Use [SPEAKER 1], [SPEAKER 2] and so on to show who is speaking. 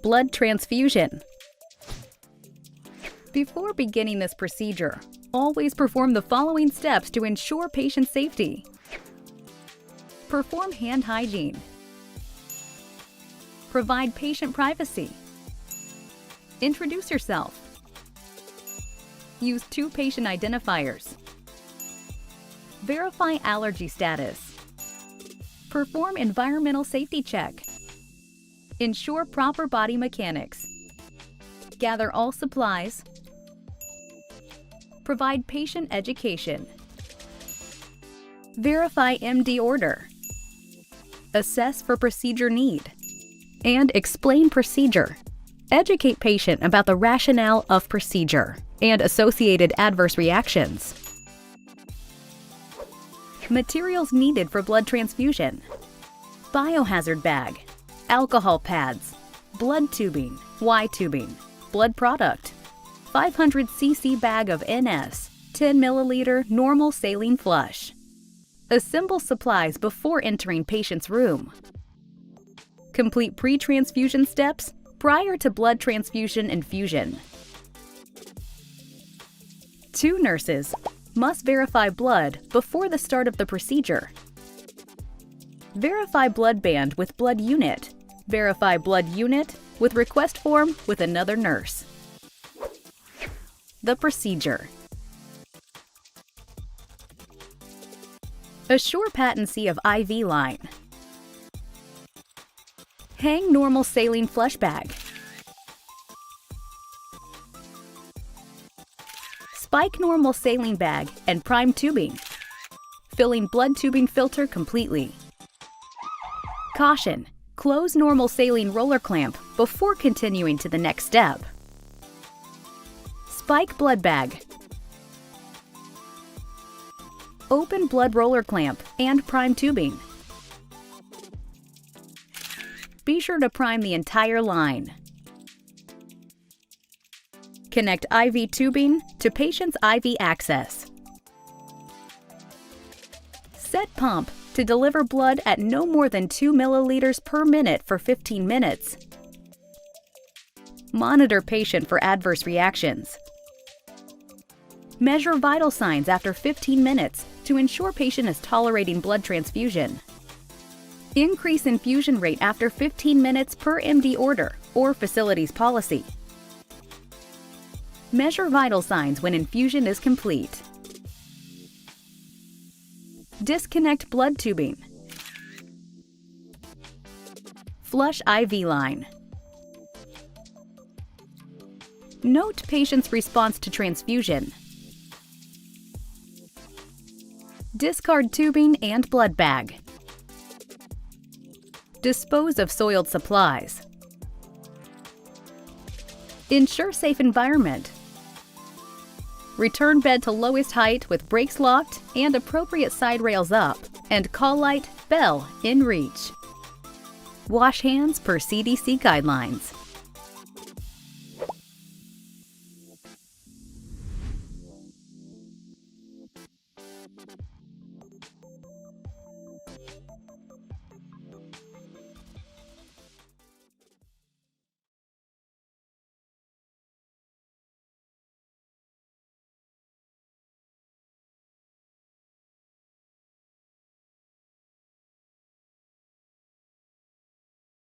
[SPEAKER 1] blood transfusion. Before beginning this procedure, always perform the following steps to ensure patient safety. Perform hand hygiene. Provide patient privacy. Introduce yourself. Use 2 patient identifiers. Verify allergy status. Perform environmental safety check. Ensure proper body mechanics. Gather all supplies. Provide patient education. Verify MD order. Assess for procedure need. And explain procedure. Educate patient about the rationale of procedure and associated adverse reactions. Materials needed for blood transfusion: biohazard bag, alcohol pads, blood tubing, Y tubing, blood product, 500 cc bag of NS, 10 milliliter normal saline flush. Assemble supplies before entering patient's room. Complete pre-transfusion steps prior to blood transfusion infusion. 2 nurses must verify blood before the start of the procedure. Verify blood band with blood unit. Verify blood unit with request form with another nurse. The procedure. Assure patency of IV line. Hang normal saline flush bag. Spike normal saline bag and prime tubing. Filling blood tubing filter completely. Caution: close normal saline roller clamp before continuing to the next step. Spike blood bag. Open blood roller clamp and prime tubing. Be sure to prime the entire line. Connect IV tubing to patient's IV access. Set pump to deliver blood at no more than 2 milliliters per minute for 15 minutes. Monitor patient for adverse reactions. Measure vital signs after 15 minutes to ensure patient is tolerating blood transfusion. Increase infusion rate after 15 minutes per MD order or facility's policy. Measure vital signs when infusion is complete. Disconnect blood tubing. Flush IV line. Note patient's response to transfusion. Discard tubing and blood bag. Dispose of soiled supplies. Ensure safe environment. Return bed to lowest height with brakes locked and appropriate side rails up, and call light, bell in reach. Wash hands per CDC guidelines.